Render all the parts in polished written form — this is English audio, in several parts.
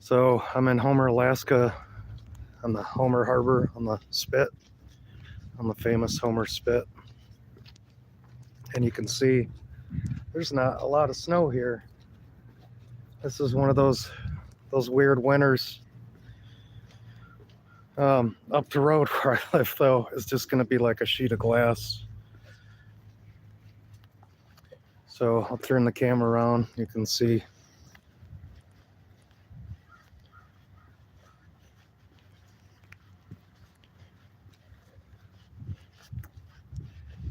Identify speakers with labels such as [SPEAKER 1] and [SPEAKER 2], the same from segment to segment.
[SPEAKER 1] So I'm in Homer, Alaska, on the Homer Harbor, on the Spit, on the famous Homer Spit. And you can see there's not a lot of snow here. This is one of those weird winters. Up the road where I live, though, is just going to be like a sheet of glass. So I'll turn the camera around. You can see.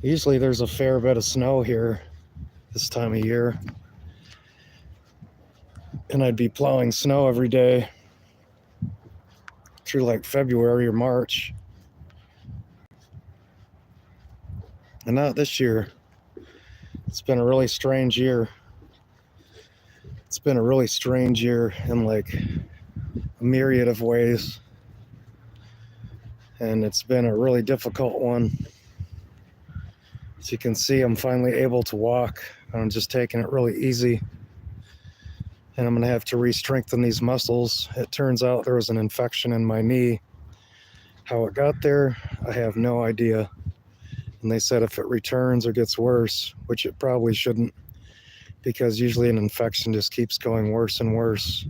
[SPEAKER 1] Usually there's a fair bit of snow here this time of year. And I'd be plowing snow every day through like February or March. And not this year. It's been a really strange year. It's been a really strange year in like a myriad of ways. And it's been a really difficult one. As you can see, I'm finally able to walk. I'm just taking it really easy. And I'm going to have to re-strengthen these muscles. It turns out there was an infection in my knee. How it got there, I have no idea. And they said if it returns or gets worse, which it probably shouldn't, because usually an infection just keeps going worse and worse.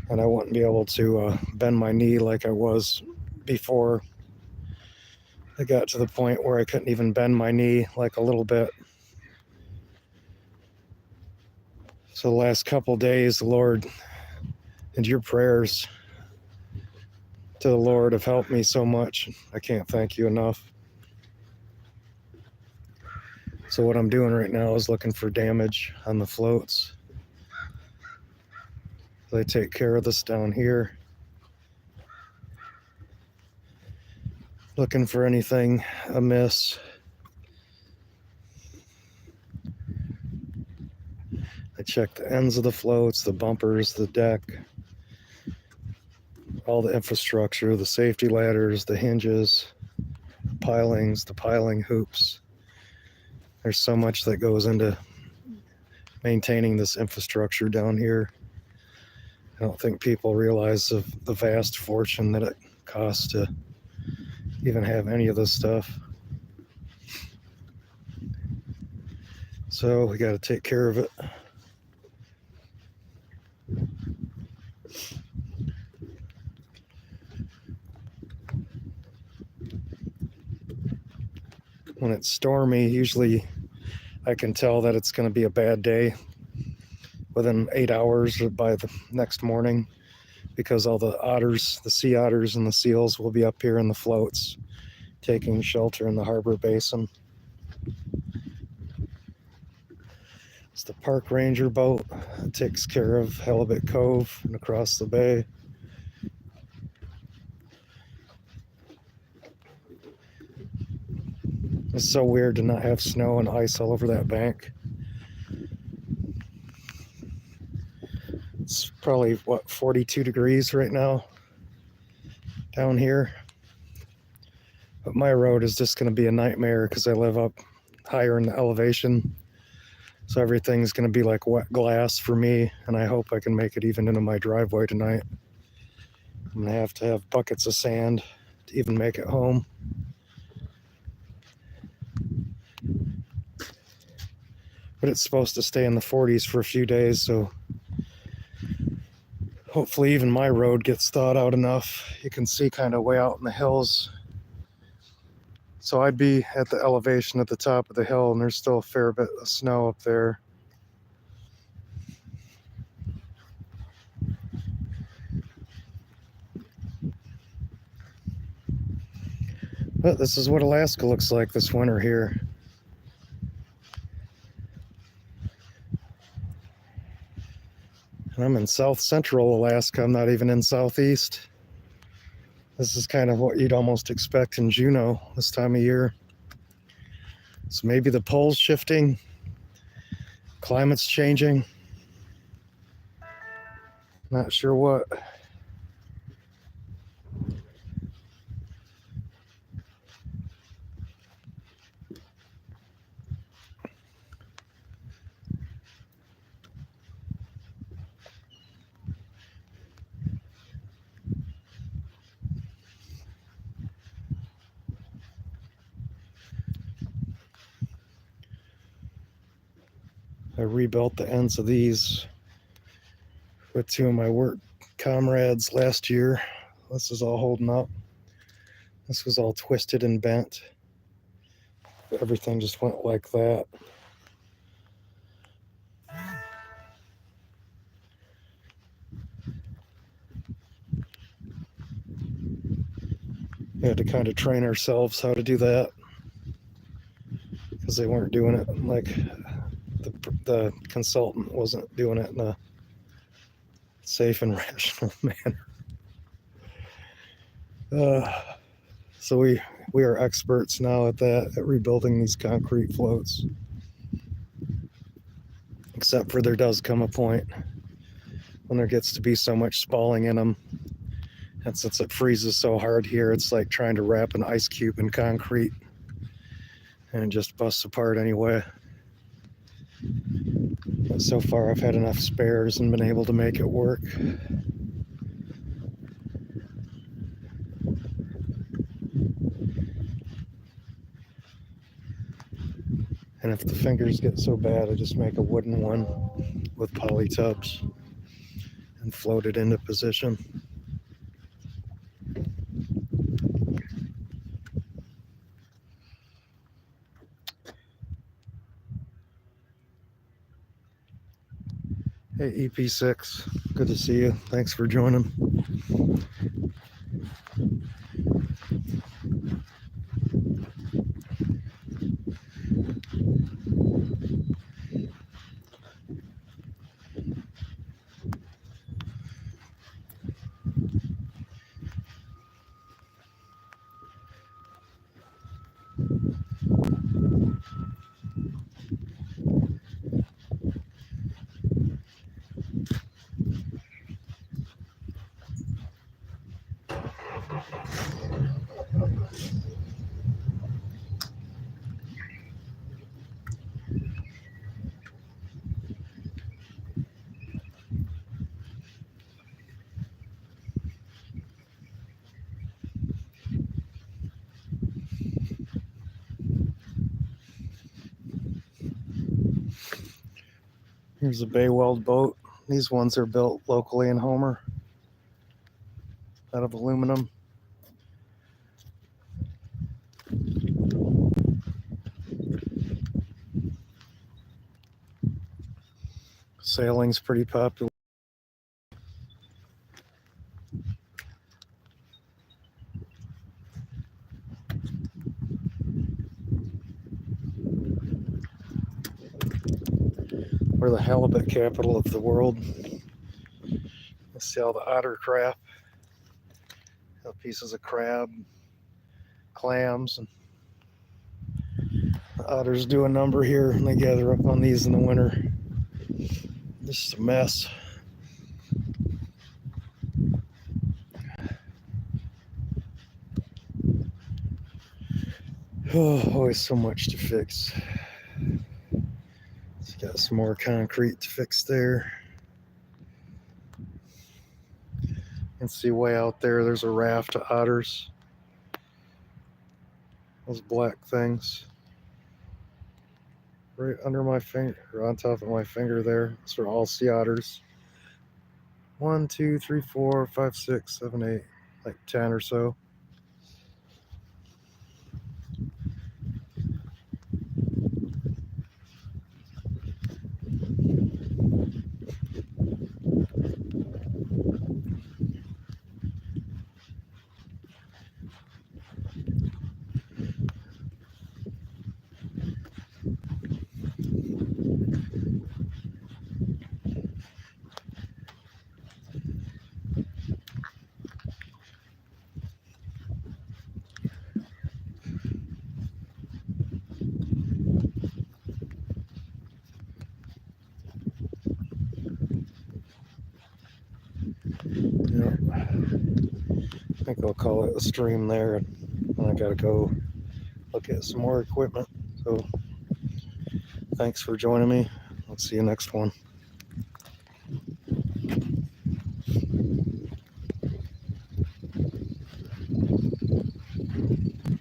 [SPEAKER 1] And I wouldn't be able to bend my knee like I was before. I got to the point where I couldn't even bend my knee like a little bit. So the last couple days, the Lord and your prayers to the Lord have helped me so much. I can't thank you enough. So what I'm doing right now is looking for damage on the floats. They take care of this down here. Looking for anything amiss. I check the ends of the floats, the bumpers, the deck, all the infrastructure, the safety ladders, the hinges, pilings, the piling hoops. There's so much that goes into maintaining this infrastructure down here. I don't think people realize the vast fortune that it costs to even have any of this stuff. So we got to take care of it. When it's stormy, usually I can tell that it's going to be a bad day within 8 hours or by the next morning, because all the otters, the sea otters and the seals will be up here in the floats taking shelter in the harbor basin. It's the park ranger boat that takes care of Halibut Cove and across the bay. It's so weird to not have snow and ice all over that bank. It's probably, 42 degrees right now down here. But my road is just going to be a nightmare because I live up higher in the elevation. So everything's going to be like wet glass for me, and I hope I can make it even into my driveway tonight. I'm going to have buckets of sand to even make it home. But it's supposed to stay in the 40s for a few days, so hopefully even my road gets thawed out enough. You can see kind of way out in the hills. So I'd be at the elevation at the top of the hill, and there's still a fair bit of snow up there. But this is what Alaska looks like this winter here. And I'm in south central Alaska. I'm not even in southeast. This is kind of what you'd almost expect in Juneau this time of year. So maybe the pole's shifting, climate's changing. Not sure what. I rebuilt the ends of these with two of my work comrades last year. This is all holding up. This was all twisted and bent. Everything just went like that. We had to kind of train ourselves how to do that because they weren't doing it like the consultant wasn't doing it in a safe and rational manner. So we are experts now at that, at rebuilding these concrete floats. Except for there does come a point when there gets to be so much spalling in them. And since it freezes so hard here, it's like trying to wrap an ice cube in concrete. And it just busts apart anyway. But so far I've had enough spares and been able to make it work. And if the fingers get so bad, I just make a wooden one with poly tubs and float it into position. Hey EP6, good to see you. Thanks for joining. Here's a Bay Weld boat. These ones are built locally in Homer out of aluminum. Sailing's pretty popular. We're the halibut capital of the world. Let's see all the otter crap. Pieces of crab, clams, and the otters do a number here, and they gather up on these in the winter. This is a mess. Oh, always so much to fix. It's got some more concrete to fix there. You can see way out there, there's a raft of otters. Those black things. Right under my finger, or on top of my finger there. Those are all sea otters. 1, 2, 3, 4, 5, 6, 7, 8, like 10 or so. Yeah. I think I'll call it a stream there, and I gotta go look at some more equipment. So thanks for joining me. I'll see you next one.